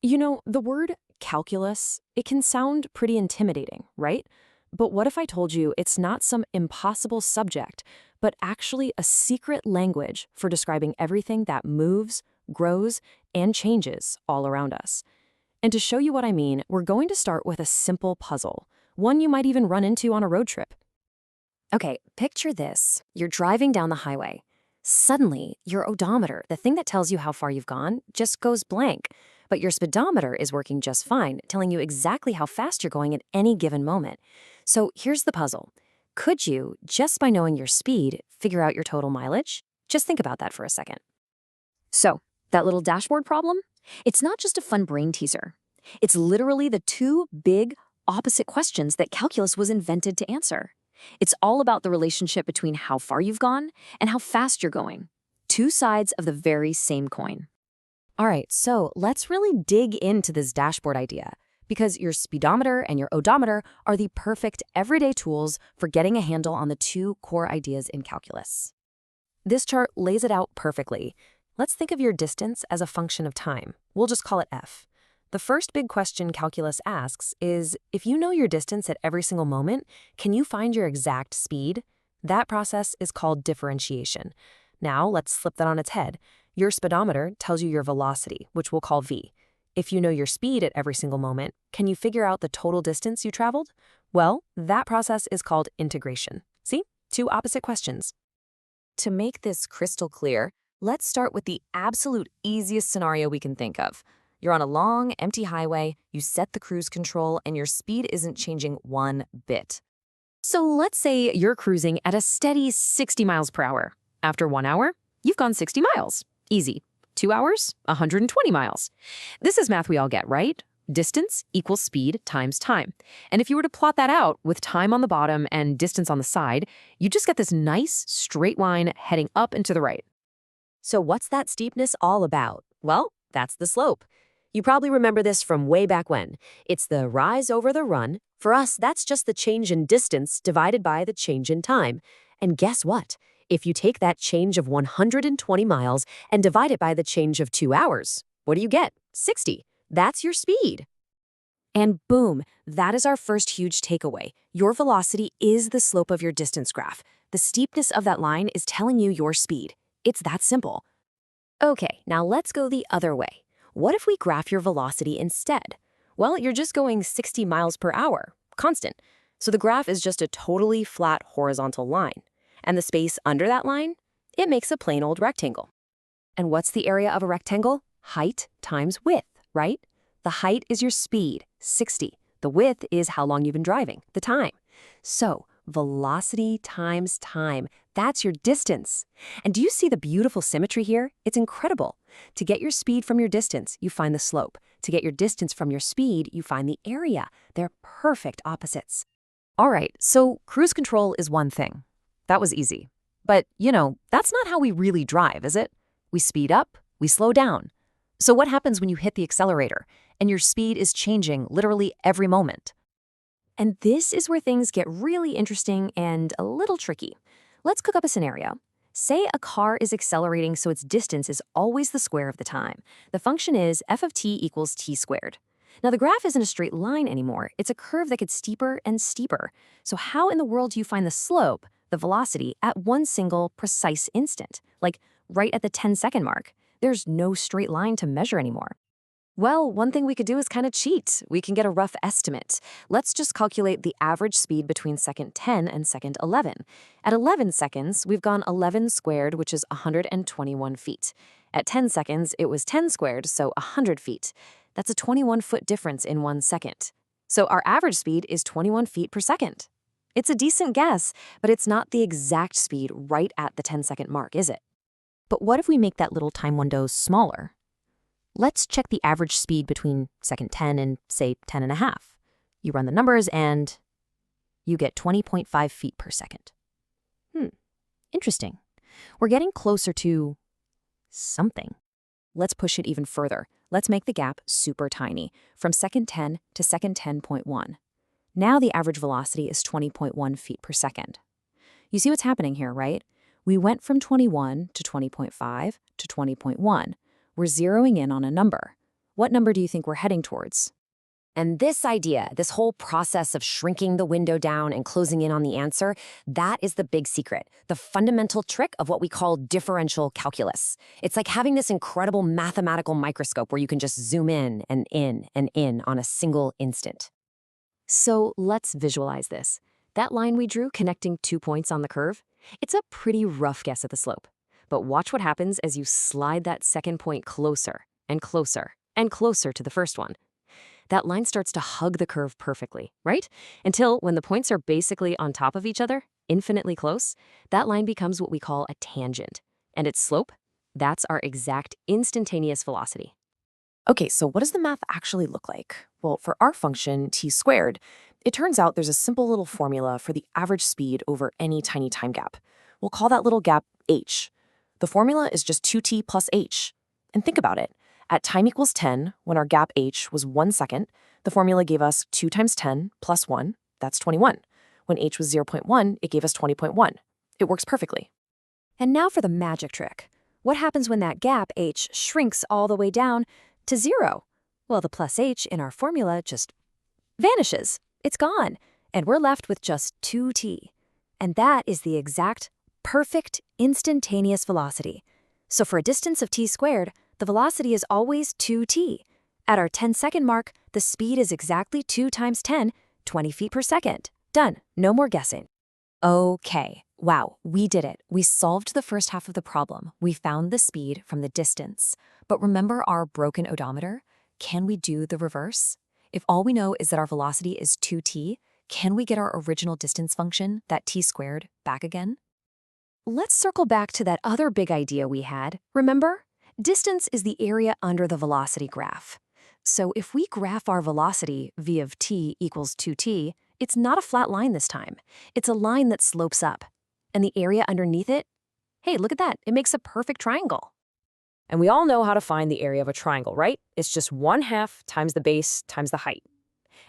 You know, the word calculus, it can sound pretty intimidating, right? But what if I told you it's not some impossible subject, but actually a secret language for describing everything that moves, grows, and changes all around us? And to show you what I mean, we're going to start with a simple puzzle, one you might even run into on a road trip. Okay, picture this. You're driving down the highway. Suddenly, your odometer, the thing that tells you how far you've gone, just goes blank. But your speedometer is working just fine, telling you exactly how fast you're going at any given moment. So here's the puzzle. Could you, just by knowing your speed, figure out your total mileage? Just think about that for a second. So, that little dashboard problem? It's not just a fun brain teaser. It's literally the two big, opposite questions that calculus was invented to answer. It's all about the relationship between how far you've gone and how fast you're going. Two sides of the very same coin. All right, so let's really dig into this dashboard idea, because your speedometer and your odometer are the perfect everyday tools for getting a handle on the two core ideas in calculus. This chart lays it out perfectly. Let's think of your distance as a function of time. We'll just call it f. The first big question calculus asks is, if you know your distance at every single moment, can you find your exact speed? That process is called differentiation. Now, let's flip that on its head. Your speedometer tells you your velocity, which we'll call v. If you know your speed at every single moment, can you figure out the total distance you traveled? Well, that process is called integration. See? Two opposite questions. To make this crystal clear, let's start with the absolute easiest scenario we can think of. You're on a long, empty highway, you set the cruise control, and your speed isn't changing one bit. So let's say you're cruising at a steady 60 miles per hour. After 1 hour, you've gone 60 miles. Easy. 2 hours, 120 miles. This is math we all get, right? Distance equals speed times time. And if you were to plot that out with time on the bottom and distance on the side, you just get this nice straight line heading up and to the right. So what's that steepness all about? Well, that's the slope. You probably remember this from way back when. It's the rise over the run. For us, that's just the change in distance divided by the change in time. And guess what? If you take that change of 120 miles and divide it by the change of 2 hours, what do you get? 60. That's your speed. And boom, that is our first huge takeaway. Your velocity is the slope of your distance graph. The steepness of that line is telling you your speed. It's that simple. Okay, now let's go the other way. What if we graph your velocity instead? Well, you're just going 60 miles per hour, constant. So the graph is just a totally flat horizontal line. And the space under that line? It makes a plain old rectangle. And what's the area of a rectangle? Height times width, right? The height is your speed, 60. The width is how long you've been driving, the time. So velocity times time, that's your distance. And do you see the beautiful symmetry here? It's incredible. To get your speed from your distance, you find the slope. To get your distance from your speed, you find the area. They're perfect opposites. All right, so cruise control is one thing. That was easy. But, that's not how we really drive, is it? We speed up, we slow down. So what happens when you hit the accelerator and your speed is changing literally every moment? And this is where things get really interesting and a little tricky. Let's cook up a scenario. Say a car is accelerating so its distance is always the square of the time. The function is f of t equals t squared. Now the graph isn't a straight line anymore. It's a curve that gets steeper and steeper. So how in the world do you find the slope, the velocity, at one single precise instant? Like right at the 10-second mark. There's no straight line to measure anymore. Well, one thing we could do is kind of cheat. We can get a rough estimate. Let's just calculate the average speed between second 10 and second 11. At 11 seconds, we've gone 11 squared, which is 121 feet. At 10 seconds, it was 10 squared, so 100 feet. That's a 21-foot difference in 1 second. So our average speed is 21 feet per second. It's a decent guess, but it's not the exact speed right at the 10-second mark, is it? But what if we make that little time window smaller? Let's check the average speed between second 10 and, say, 10 and a half. You run the numbers and you get 20.5 feet per second. Interesting. We're getting closer to something. Let's push it even further. Let's make the gap super tiny, from second 10 to second 10.1. Now the average velocity is 20.1 feet per second. You see what's happening here, right? We went from 21 to 20.5 to 20.1. We're zeroing in on a number. What number do you think we're heading towards? And this idea, this whole process of shrinking the window down and closing in on the answer, that is the big secret, the fundamental trick of what we call differential calculus. It's like having this incredible mathematical microscope where you can just zoom in and in and in on a single instant. So let's visualize this. That line we drew connecting 2 points on the curve, it's a pretty rough guess at the slope. But watch what happens as you slide that second point closer and closer and closer to the first one. That line starts to hug the curve perfectly, right? Until when the points are basically on top of each other, infinitely close, that line becomes what we call a tangent. And its slope, that's our exact instantaneous velocity. Okay, so what does the math actually look like? Well, for our function, t squared, it turns out there's a simple little formula for the average speed over any tiny time gap. We'll call that little gap h. The formula is just 2t plus h. And think about it. At time equals 10, when our gap h was 1 second, the formula gave us 2 times 10 plus 1, that's 21. When h was 0.1, it gave us 20.1. It works perfectly. And now for the magic trick. What happens when that gap h shrinks all the way down to 0? Well, the plus h in our formula just vanishes. It's gone. And we're left with just 2t. And that is the exact, perfect, instantaneous velocity. So for a distance of t squared, the velocity is always 2t. At our 10-second mark, the speed is exactly 2 times 10, 20 feet per second. Done. No more guessing. Okay, wow, we did it. We solved the first half of the problem. We found the speed from the distance. But remember our broken odometer? Can we do the reverse? If all we know is that our velocity is 2t, can we get our original distance function, that t squared, back again? Let's circle back to that other big idea we had. Remember? Distance is the area under the velocity graph. So if we graph our velocity, v of t equals 2t, it's not a flat line this time. It's a line that slopes up. And the area underneath it? Hey, look at that. It makes a perfect triangle. And we all know how to find the area of a triangle, right? It's just 1/2 times the base times the height.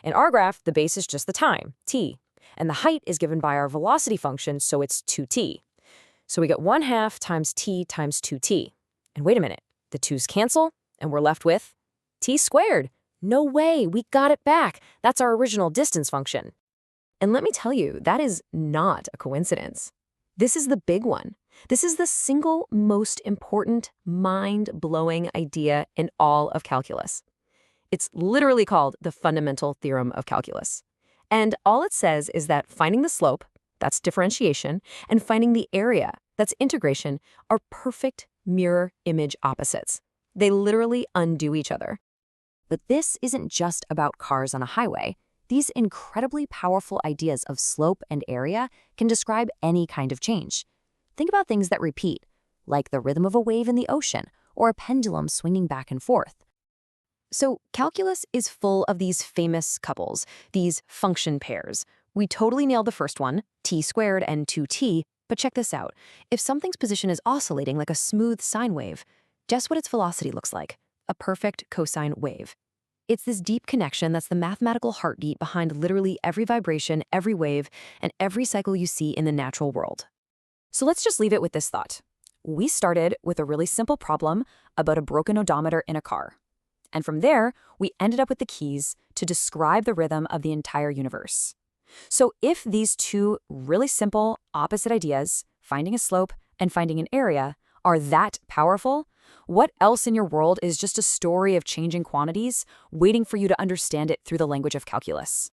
In our graph, the base is just the time, t, and the height is given by our velocity function, so it's 2t. So we get 1/2 times t times 2t. And wait a minute, the 2's cancel, and we're left with t squared. No way, we got it back. That's our original distance function. And let me tell you, that is not a coincidence. This is the big one. This is the single most important, mind-blowing idea in all of calculus. It's literally called the fundamental theorem of calculus. And all it says is that finding the slope, that's differentiation, and finding the area, that's integration, are perfect mirror image opposites. They literally undo each other. But this isn't just about cars on a highway. These incredibly powerful ideas of slope and area can describe any kind of change. Think about things that repeat, like the rhythm of a wave in the ocean or a pendulum swinging back and forth. So calculus is full of these famous couples, these function pairs. We totally nailed the first one, t squared and 2t, but check this out. If something's position is oscillating like a smooth sine wave, guess what its velocity looks like? A perfect cosine wave. It's this deep connection that's the mathematical heartbeat behind literally every vibration, every wave, and every cycle you see in the natural world. So let's just leave it with this thought. We started with a really simple problem about a broken odometer in a car. And from there, we ended up with the keys to describe the rhythm of the entire universe. So if these two really simple opposite ideas, finding a slope and finding an area, are that powerful, what else in your world is just a story of changing quantities, waiting for you to understand it through the language of calculus?